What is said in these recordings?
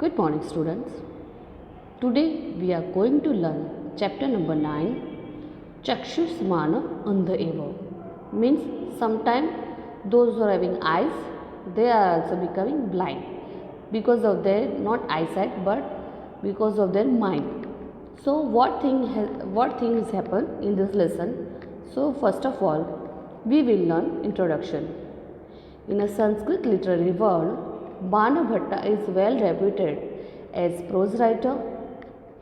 Good morning, students. Today we are going to learn chapter number 9, Chakshusmana Andha Eva. Means sometimes those who are having eyes, they are also becoming blind because of their not eyesight but because of their mind. So what things happen in this lesson? So first of all, we will learn introduction. In a Sanskrit literary world, Banabhatta is well reputed as prose writer.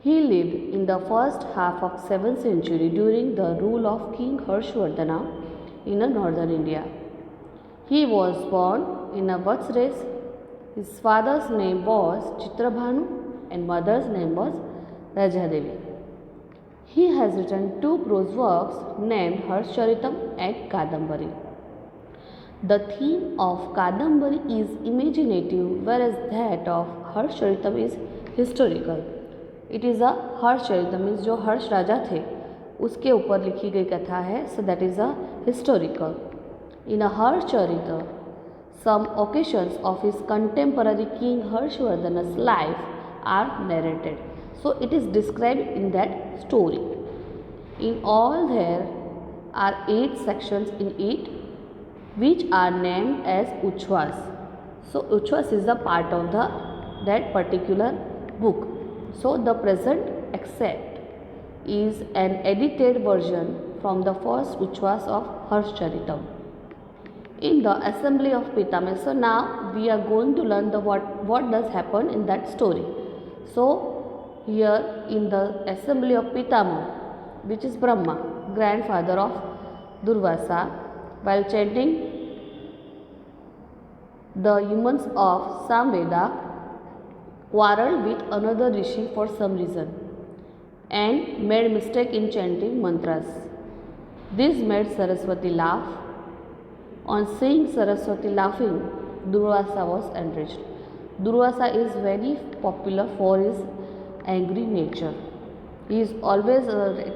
He lived in the first half of 7th century during the rule of King Harshvardhana in northern India. He was born in a Vatsres. His father's name was Chitrabhanu and mother's name was Rajadevi. He has written two prose works named Harshcharitam and Kadambari. The theme of Kadambari is imaginative, whereas that of Harshcharitam is historical. It is a Harshcharitam means जो हर्ष राजा थे उसके ऊपर लिखी गई कथा है, so that is a historical. In a Harshcharita, some occasions of his contemporary King Harshvardhana's life are narrated. So it is described in that story. In all there are 8 sections in it, which are named as Uchvas. So Uchvas is the part of that particular book. So the present excerpt is an edited version from the first Uchvas of Harshcharitam. In the assembly of Pitama, so now we are going to learn what does happen in that story. So here in the assembly of Pitama, which is Brahma, grandfather of Durvasa, while chanting the humans of Samveda quarreled with another rishi for some reason and made mistake in chanting mantras. This made Saraswati laugh. On seeing Saraswati laughing, Durvasa was enraged. Durvasa is very popular for his angry nature. He is always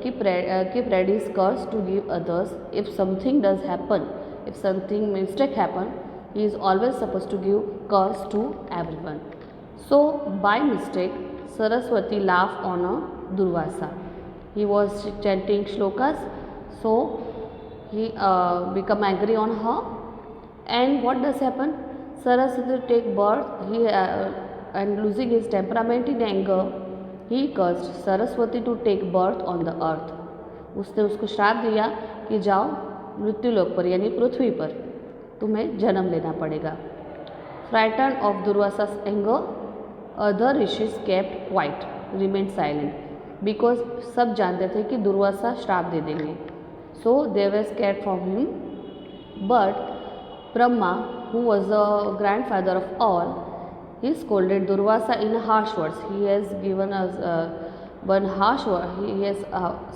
keep ready his curse to give others. If something does happen, if something mistake happen, he is always supposed to give curse to everyone. So by mistake, Saraswati laughed on a Durvasa. He was chanting shlokas, so he become angry on her. And what does happen? Saraswati take birth. And losing his temperament in anger, he caused Saraswati to take birth on the earth. उसने उसको श्राप दिया कि जाओ मृत्युलोक पर यानी पृथ्वी पर तुम्हें जन्म लेना पड़ेगा. Frightened of Durvasa's anger, other rishis kept quiet, remained silent, because सब जानते थे कि दुर्वासा श्राप दे देंगे. So they were scared from him. But Brahma, who was the grandfather of all, he scolded Durvasa in harsh words. He has given us one harsh word. He has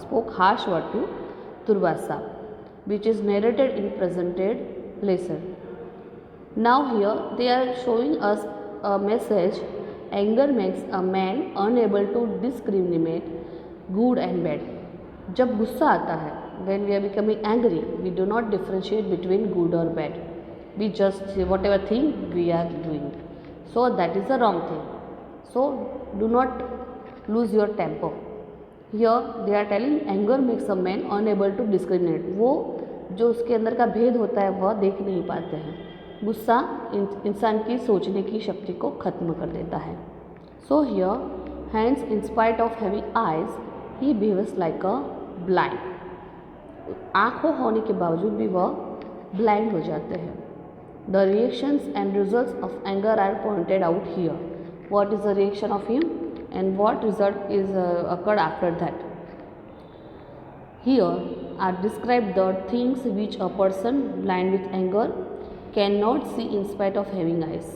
spoke harsh word to Durvasa, which is narrated in presented lesson. Now here they are showing us a message. Anger makes a man unable to discriminate good and bad. जब गुस्सा आता है, when we are becoming angry, we do not differentiate between good or bad. We just say whatever thing we are doing. So that is the wrong thing. So do not lose your temper. Here they are telling anger makes a man unable to discriminate. वो जो उसके अंदर का भेद होता है वह देख नहीं पाते हैं. गुस्सा इंसान की सोचने की शक्ति को खत्म कर देता है. So here, hence in spite of having eyes, he behaves like a blind. आँखों होने के बावजूद भी वह ब्लाइंड हो जाते हैं. The reactions and results of anger are pointed out here. What is the reaction of him and what result is occurred after that. Here are described the things which a person blind with anger cannot see in spite of having eyes.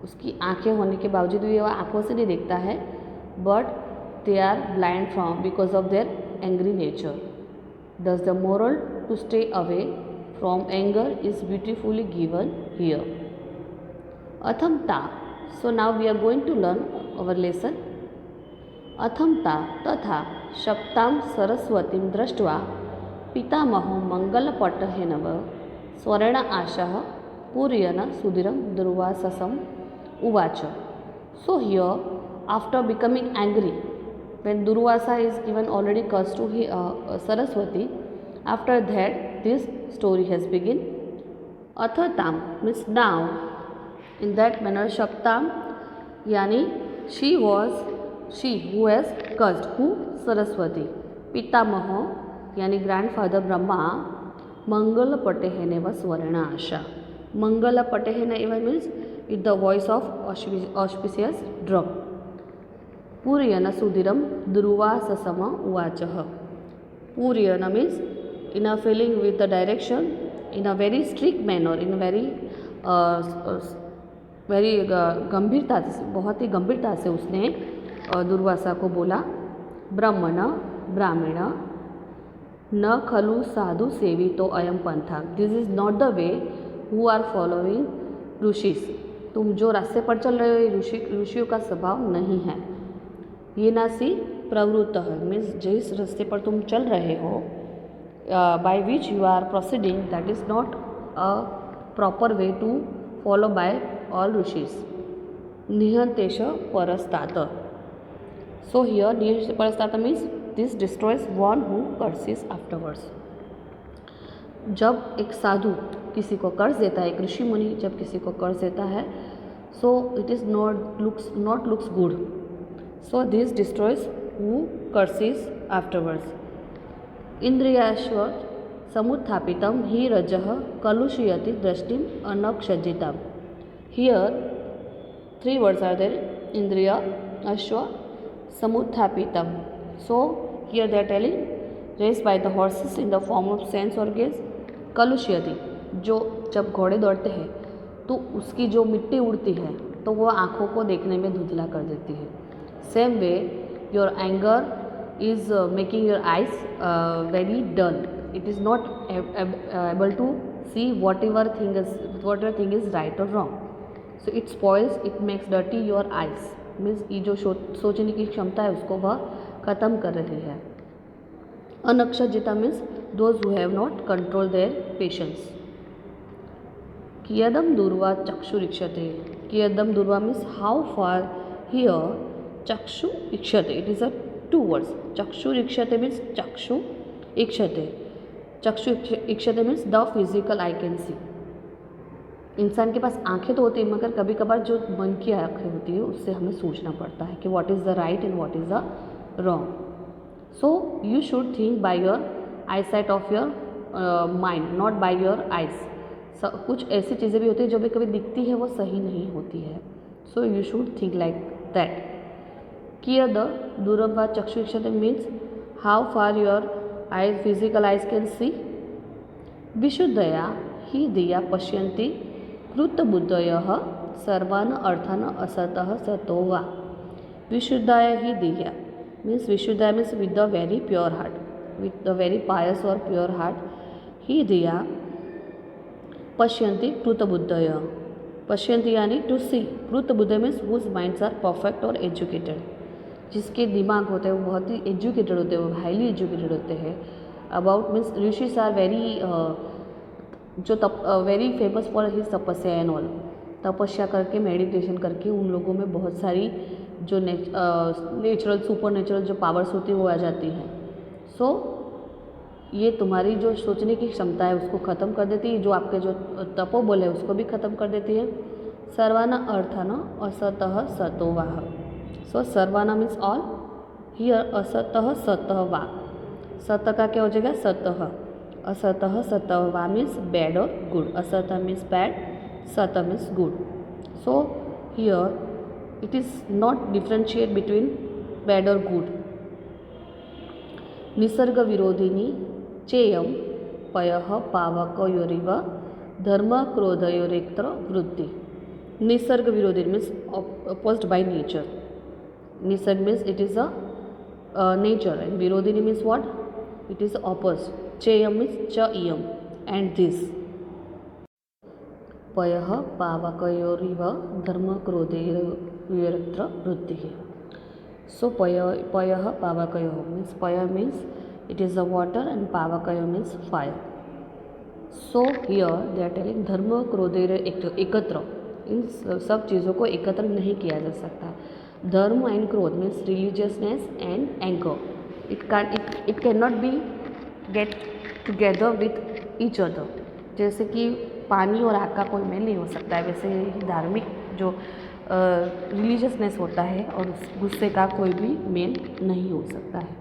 उसकी आँखें होने के बावजूद भी वह आँखों से नहीं देखता है, but they are blind from because of their angry nature. Thus the moral to stay away from anger is beautifully given here. Athamta. So now we are going to learn our lesson. Athamta तथा शप्तां सरस्वतीं दृष्ट्वा पितामहो मङ्गलपटहेनव स्वर्ण आशः पूरयन् सुधीरं दुर्वाससम् उवाच. So here, after becoming angry, when Durvasa is given already cursed to Saraswati, after that this story has begun. Athatam means now. In that manner, Shaptam, yani she who has cursed, who Saraswati. Pitamaha, yani grandfather Brahma, Mangala Patehene was Varna Asha. Mangala Patehene even means with the voice of auspicious drum. Puryana Sudiram Dhruva Sasama Uvachaha. Puryana means in a feeling with the direction, in a very strict manner, in a very गंभीरता से, बहुत ही गंभीरता से उसने दुर्वासा को बोला, ब्रह्मण ब्राह्मण न खलु साधु सेवितो अयम पंथा, this is not the way who are following rishis, तुम जो रास्ते पर चल रहे हो ऋषियों का स्वभाव नहीं है। ये नासी प्रवृत्त है मीन्स जिस रास्ते पर तुम चल रहे हो, by which you are proceeding, that is not a proper way to follow by all rishis. Nihantesha parastata. So here Nihantesha parastata means this destroys one who curses afterwards. जब एक साधु किसी को कर्ज देता है, एक ऋषि मुनि जब किसी को कर्ज देता है, so it is not looks good. So this destroys who curses afterwards. Indriyashva samuthapitam hi rajah kalushiyati drashtim anakshajjitam. Here, three words are there: Indriya, Ashwa, Samuthapitam. So, here they are telling, raised by the horses in the form of sense organs, Kalushyati, जो जब घोड़े दौड़ते हैं तो उसकी जो मिट्टी उड़ती है तो वो आँखों को देखने में धुंधला कर देती है. Same way, your anger is making your eyes very dull. It is not able to see whatever thing is right or wrong. So it spoils, it makes dirty your eyes. Means ये जो सोचने की क्षमता है उसको वह ख़त्म कर रही है. अनक्षजिता means those who have not control their patience. कियदम दुर्वा चक्षु इक्षते. कियदम दुर्वा मीन्स हाउ फार. हियर चक्षु इक्षते, it is a two words. चक्षु इक्षते मीन्स चक्षु इक्षते. चक्षु इक्षते means the physical eye can see. इंसान के पास आंखें तो होती हैं मगर कभी कभार जो मन की आंखें होती है उससे हमें सोचना पड़ता है कि what is the right and what is the wrong. So you should think by your I site of your mind, not bye your eyes. कुछ ऐसी चीज़ें भी होती हैं जो भी कभी दिखती है वो सही नहीं होती है. So you should think like that. कियद दूरम व चक्षुक्षते means how far your eyes physical eyes can see. विशुद्धया ही दिया पश्यन्ति कृतबुद्धयः सर्वान् अर्थान् असतः सतो वा. विशुद्धाय ही दिया मीन्स विशुद्धाय means with the very pure heart, with the very pious और प्योर हार्ट. ही दिया पश्यन्ति कृतबुद्धय. पश्यन्ति यानी टू सी. कृतबुद्धय means whose minds are perfect और एजुकेटेड. जिसके दिमाग होते हैं वो बहुत ही एजुकेटेड होते हैं, वो हाईली एजुकेटेड होते हैं. About means rishis are very जो very famous for his tapasya and all. तपस्या करके मेडिटेशन करके उन लोगों में बहुत सारी जो नेचुरल सुपर नेचुरल जो पावर्स होती है वो आ जाती हैं. सो ये तुम्हारी जो सोचने की क्षमता है उसको ख़त्म कर देती है. जो आपके जो तपोबल है उसको भी ख़त्म कर देती है. सर्वाना अर्थान असतः सतो वाह. सो सर्वाना मीन्स ऑल. हियर असतः सतः वा. सत का क्या हो जाएगा? सतः. असतः सतः वा मीन्स बैड और गुड. असतः मीन्स बैड, सतः means good. So here it is not differentiate between bad और गुड. निसर्ग विरोधिनी चेयम पयः पावकयोरिव धर्म क्रोधयोरेत्र वृत्ति. निसर्ग विरोधी means opposed by nature. Nisarg means it is a nature and virodhini means what? It is opposite. Cheyam means cha iyam and this. पयः पावकयोरिव धर्म क्रोधयोरेत्र वृत्तिः. So पयः पावकयोः means paya means it is the water and pavakayo means fire. So here they are telling dharma krodera ekatra. इन सब चीज़ों को एकत्र नहीं किया जा सकता। धर्म एंड क्रोध means religiousness and anger, it can not be get together with each other. जैसे कि पानी और आग का कोई मेल नहीं हो सकता है, वैसे ही धार्मिक जो रिलीजियसनेस होता है और उस गुस्से का कोई भी मेल नहीं हो सकता है।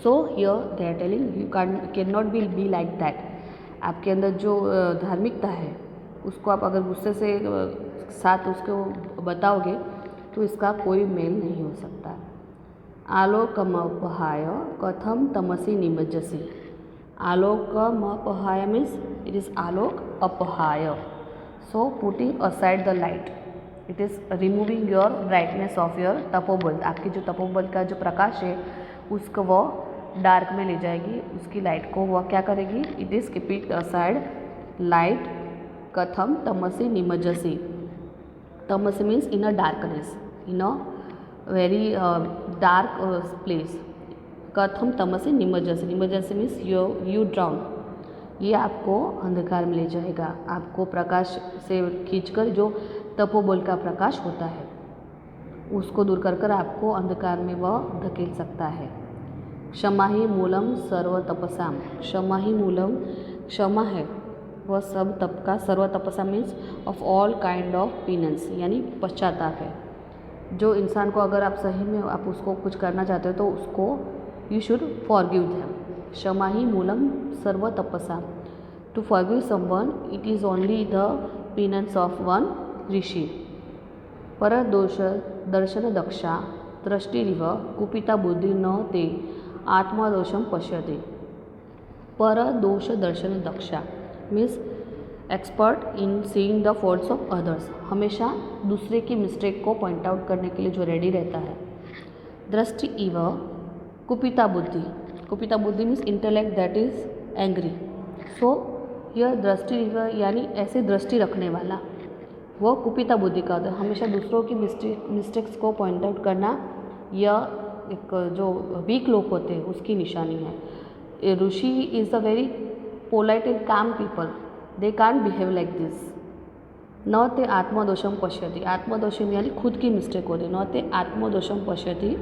So here they are telling you can not be like that. आपके अंदर जो धार्मिकता है उसको आप अगर गुस्से से साथ उसको बताओगे तो इसका कोई मेल नहीं हो सकता। आलोकमपहाय कथम तमसी निमज्जसी। आलोकमपहाय मीन्स इट इज़ आलोक अपहाय, so putting aside the light, it is removing your brightness of your तपोबल। आपकी जो तपोबल का जो प्रकाश है उसको वो डार्क में ले जाएगी, उसकी लाइट को वह क्या करेगी, it is keeping aside light. कथम तमसी निमज्जसी, तमसी means in a darkness, in a very dark place. कथम तमसी निमज्जसी, निमज्जसी मीन्स यू ड्राउन, ये आपको अंधकार में ले जाएगा। आपको प्रकाश से खींचकर जो तपोबल का प्रकाश होता है उसको दूर कर कर आपको अंधकार में वह धकेल सकता है। क्षमा ही मूलम सर्व तपसाम, क्षमा ही मूलम, क्षमा है वह सब तप का, सर्व तपसा means of all kind of पीनेंस, यानी पश्चाताप है। जो इंसान को अगर आप सही में आप उसको कुछ करना चाहते हो तो उसको यू शुड फॉरगिव देम। क्षमा ही मूलम सर्व तपसा, to forgive someone it is only the penance of one rishi. पर दोष दर्शन दक्षा दृष्टिरिव कुपिता बुद्धि न ते आत्मदोषम पश्यते। पर दोष दर्शन दक्षा means expert in seeing the faults of others, हमेशा दूसरे की मिस्टेक को पॉइंट आउट करने के लिए जो रेडी रहता है। दृष्टि इव कुपिता बुद्धि, कुपिता बुद्धि means intellect that is angry, so यह दृष्टि इव यानी ऐसे दृष्टि रखने वाला वो कुपिता बुद्धि का होता है। हमेशा दूसरों की मिस्टेक्स को पॉइंट आउट करना यह एक जो वीक लोग होते हैं उसकी निशानी है। Rishi is a very polite and calm people, they can't behave like this. न ते आत्मदोषम पश्यति, आत्मदोषम यानी खुद की मिस्टेक होती, न ते आत्मदोषम पश्यति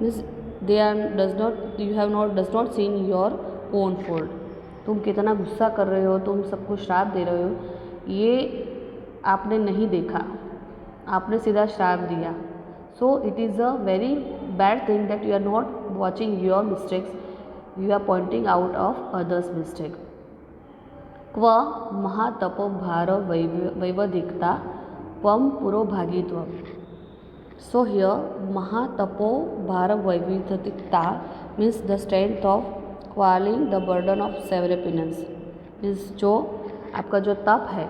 means they are does not seen your own fault. तुम कितना गुस्सा कर रहे हो, तुम सबको श्राप दे रहे हो, ये आपने नहीं देखा, आपने सीधा श्राप दिया। So it is a very bad thing that you are not watching your mistakes, you are pointing out of others mistake. क्व महातपो भार वैवधिकता पम पुरोभागित्व। सो हियर महातपो भार वैविध्यता means the strength of quelling the burden of several penance, means जो आपका जो तप है,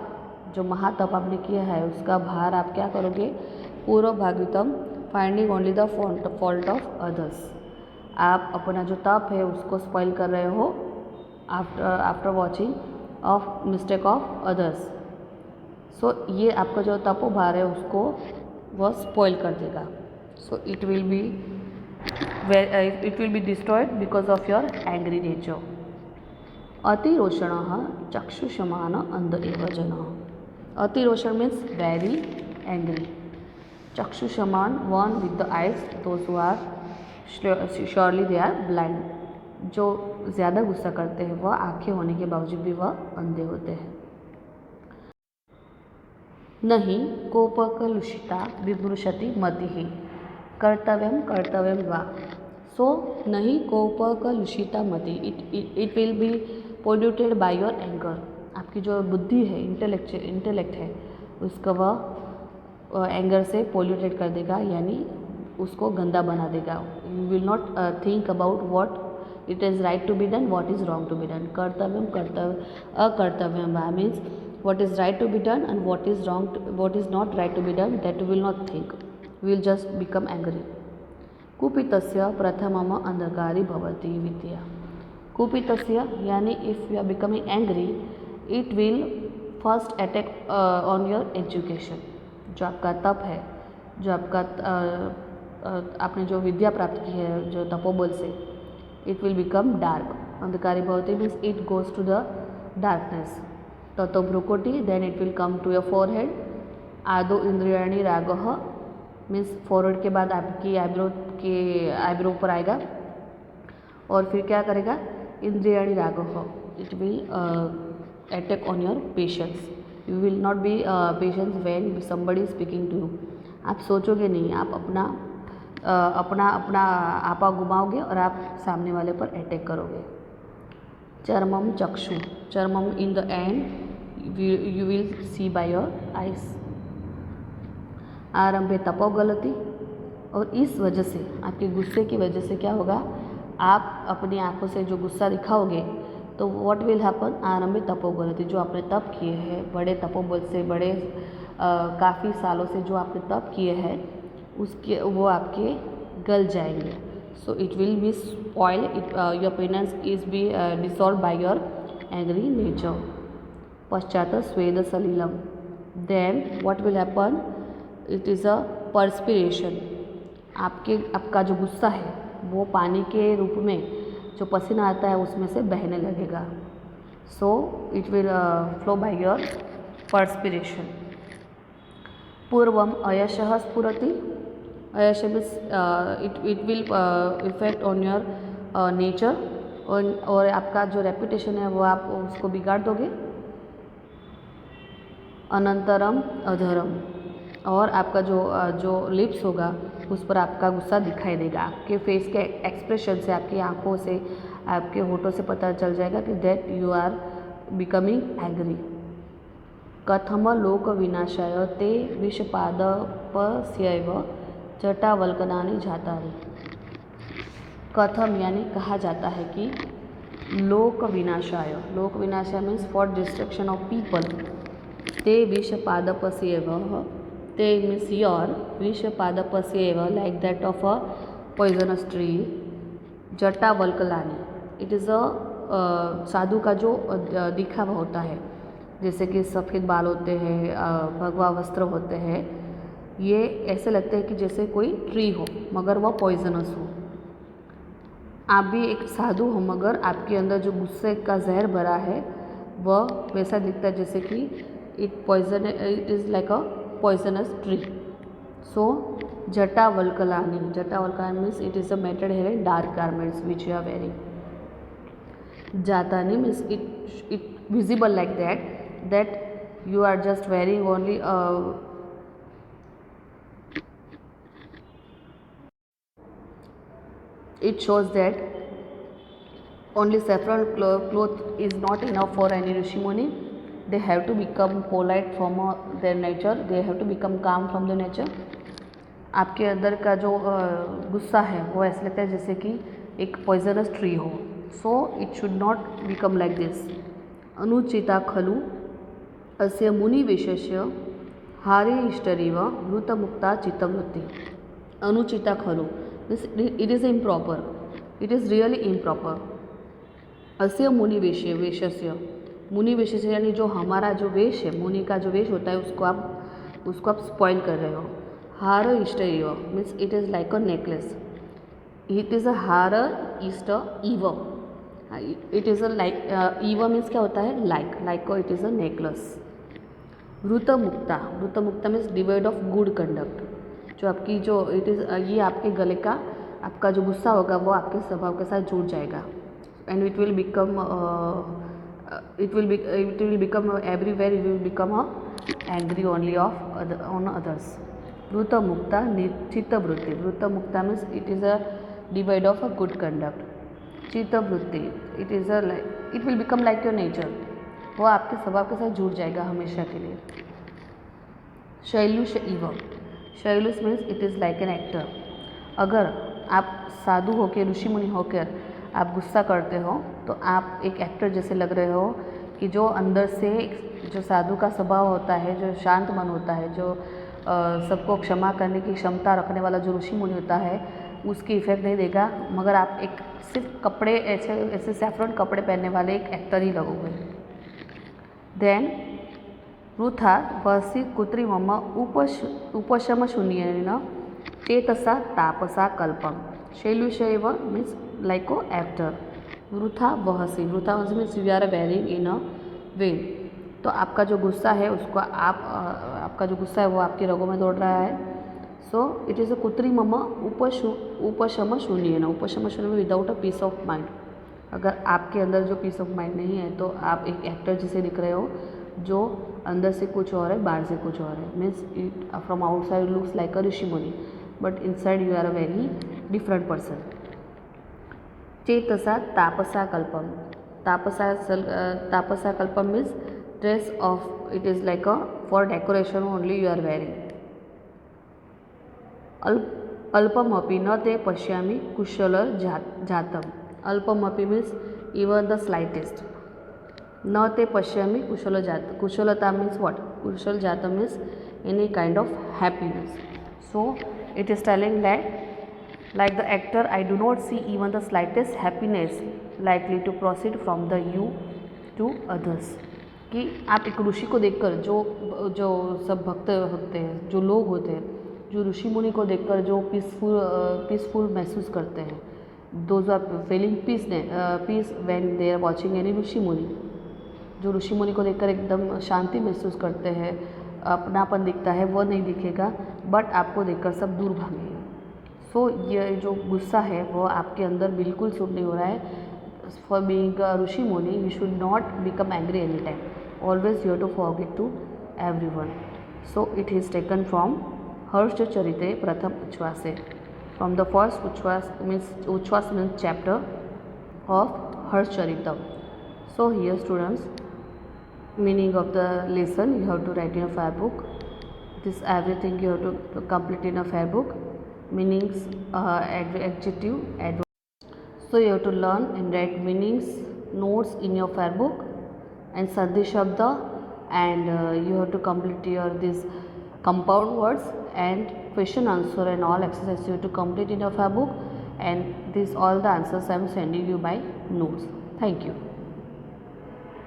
जो महातप आपने किया है उसका भार आप क्या करोगे, पूर्व भागितम finding only the fault of others. आप अपना जो तप है उसको स्पॉइल कर रहे हो after watching of mistake of others. So ये आपका जो तपो भार है उसको वह स्पॉइल कर देगा। So it will be destroyed because of your angry nature. अतिरोषण चक्षुषमान अंध एव जन। अतिरोषण मीन्स वेरी एंग्री, चक्षुषमान one with the eyes, those who are surely they are blind. जो ज़्यादा गुस्सा करते हैं वह आंखें होने के बावजूद भी वह अंधे होते हैं। नहीं कोपकलुषिता विमृशति मतिः कर्तव्यम कर्तव्यम वा। सो नहीं कोपकलुषिता मति, it will B polluted by your anger. आपकी जो बुद्धि है, इंटेलेक्ट है, उसका वह एंगर से पोल्यूटेड कर देगा, यानी उसको गंदा बना देगा। You will not think about what it is right to be done, what is wrong to be done. कर्तव्यम कर्तव्य अकर्तव्यम वा means what is right to be done and what is wrong what is not right to be done, that we will not think, we will just become angry. कुपितस्य प्रथमम अंधकारी भवति विद्या। कुपितस्य यानी if you are becoming angry it will first attack on your education. जो आपका तप है, जो आपका आपने जो विद्या प्राप्त की है जो तपोबल से, इट विल बिकम डार्क। अंधकारी भवति means it goes to the darkness. ततो भ्रुकुटी, then it will come to your forehead. आदो इंद्रियाणी रागः मीन्स फोरहेड के बाद आपकी आईब्रो पर आएगा और फिर क्या करेगा, इंद्रियाणी रागः, it will attack on your patience. You will not be patience when somebody is speaking to you. आप सोचोगे नहीं, आप अपना आपा घुमाओगे और आप सामने वाले पर अटैक करोगे. चर्मम चक्षु, चर्मम in the end you will see by your eyes. आरंभे तपो गलती, और इस वजह से, आपके गुस्से की वजह से क्या होगा, आप अपनी आंखों से जो गुस्सा दिखाओगे तो व्हाट विल हैपन, आरंभे तपो गलती, जो आपने तप किए हैं बड़े तपोबल से, बड़े काफ़ी सालों से जो आपने तप किए हैं उसके वो आपके गल जाएंगे. So it will be spoil, your penance is be dissolve by your angry nature. पश्चात स्वेद सलिलम, then what will happen, it is a perspiration. आपका जो गुस्सा है वो पानी के रूप में जो पसीना आता है उसमें से बहने लगेगा. So it will flow by your perspiration. पूर्वम अयशः स्फुरति, अयश means it will effect on your nature, और आपका जो रेपुटेशन है वो आप उसको बिगाड़ दोगे. अनंतरम अधरम, और आपका जो लिप्स होगा उस पर आपका गुस्सा दिखाई देगा. आपके फेस के एक्सप्रेशन से, आपकी आंखों से, आपके होठों से पता चल जाएगा कि that you are becoming angry. कथम लोक विनाशाय ते विषपादपस्यैव जटावल्कनानि जातानि. कथम यानी कहा जाता है कि लोक विनाशाय, लोक विनाशाय means for destruction of people. ते विषपादपस्यैव, ते मीन्स योर, विषपादपस्यैव like that of a poisonous tree. जटावल्कलानि, इट इज़ अ साधु का जो दिखावा होता है, जैसे कि सफ़ेद बाल होते हैं, भगवा वस्त्र होते हैं, ये ऐसे लगते हैं कि जैसे कोई ट्री हो मगर वह पॉइजनस हो. आप भी एक साधु हो मगर आपके अंदर जो गुस्से का जहर भरा है वह वैसा दिखता है जैसे कि it is like a poisonous tree. So जटावल्कलानि, जटावल्कलानि means it is a matted hair in dark garments which you are wearing. जातानि means it visible like that you are just wearing only it shows that only saffron cloth is not enough for any rishi muni. They have to become polite from their nature, they have to become calm from the nature. आपके अंदर का जो गुस्सा है वो ऐसे लगता है जैसे कि एक पॉइजनस ट्री हो. So it should not become like this. अनुचिता खलु अस्य मुनिविशेष्य हारे इष्टरिव वृतमुक्ता चित्तवृत्ति. अनुचिता खलु means it is improper, it is really improper. अस्य मुनिवेशस्य, मुनिवेशस्य यानी जो हमारा जो वेश है, मुनि का जो वेश होता है उसको आप स्पॉइल कर रहे हो. हार इष्टरिव means it is like a necklace. It is a हार इष्ट इव, इट इज़ अ लाइक, ईवा मीन्स क्या होता है, लाइक को इट इज़ अ नेकलेस. वृतमुक्ता, वृतमुक्ता means divide of good conduct. जो आपकी जो इट इज़, ये आपके गले का, आपका जो गुस्सा होगा वो आपके स्वभाव के साथ जुड़ जाएगा. And it will become everywhere, it will become a angry only on others. वृतमुक्ता चित्तवृत्ति, वृतमुक्ता means it is a divide of a good conduct. चित्तवृत्ति, it is a like, it will become like your nature, वो आपके स्वभाव के साथ जुड़ जाएगा हमेशा के लिए. शैलुष इव, शैलुष means it is like an actor. अगर आप साधु होकर, ऋषि मुनि होकर आप गुस्सा करते हो तो आप एक एक्टर जैसे लग रहे हो कि जो अंदर से जो साधु का स्वभाव होता है, जो शांत मन होता है, जो सबको क्षमा करने की क्षमता रखने वाला जो ऋषि मुनि होता है उसकी इफेक्ट नहीं देगा, मगर आप एक सिर्फ कपड़े ऐसे सैफरन कपड़े पहनने वाले एक एक्टर ही लगोगे. देन वृथा वसी कृत्रिमम उपशम शून्येन चेतसा तापसा कल्पम. शैलुषैव मीन्स लाइक अ एक्टर. वृथा वहसी, वृथा वहसी means you are wearing in a way. तो आपका जो गुस्सा है उसको आपका जो गुस्सा है वो आपकी रगों में दौड़ रहा है. सो इट इज़ अ कृत्रिमम उपशम शून्य ना, उपशम शून्य में without a peace of mind. अगर आपके अंदर जो पीस ऑफ माइंड नहीं है तो आप एक एक्टर जैसे दिख रहे हो जो अंदर से कुछ और है, बाहर से कुछ और है. Means it from outside looks like a rishi muni, but inside you are a very different person. चेतसा तापसा कल्पम. तापसा कल्पम means dress of, it is like a for decoration only you are wearing. अल्पमपि न ते पश्यामि कुशल जातम. अल्पमपि means even the slightest. न ते पश्यामि कुशल जात. कुशलता means what? Kusal जातम means any kind of happiness. So it is telling that like the actor I do not see even the slightest happiness likely to proceed from the you to others. कि आप एक ऋषि को देखकर जो सब भक्त होते हैं, जो लोग होते हैं, जो ऋषि मुनि को देखकर जो पीसफुल महसूस करते हैं, those are feeling peace when they are watching any rishi muni. जो ऋषि मुनि को देखकर एकदम शांति महसूस करते हैं, अपनापन दिखता है, वो नहीं दिखेगा, बट आपको देखकर सब दूर भागेंगे. सो ये जो गुस्सा है वो आपके अंदर बिल्कुल सूट नहीं हो रहा है. For being a Rishi Muni, you should not become angry anytime. Always you have to forgive to everyone. So it is taken from Harsha Charite Pratham Uchvase. From the first Uchvas means chapter of Harshcharita. So here students, meaning of the lesson you have to write in a fair book. This everything you have to complete in a fair book. Meanings, adjective, adverb. So you have to learn and write meanings, notes in your fair book and Sandhi Shabda, and you have to complete your these compound words and question answer and all exercises you have to complete in your fair book, and these all the answers I am sending you by notes. Thank you.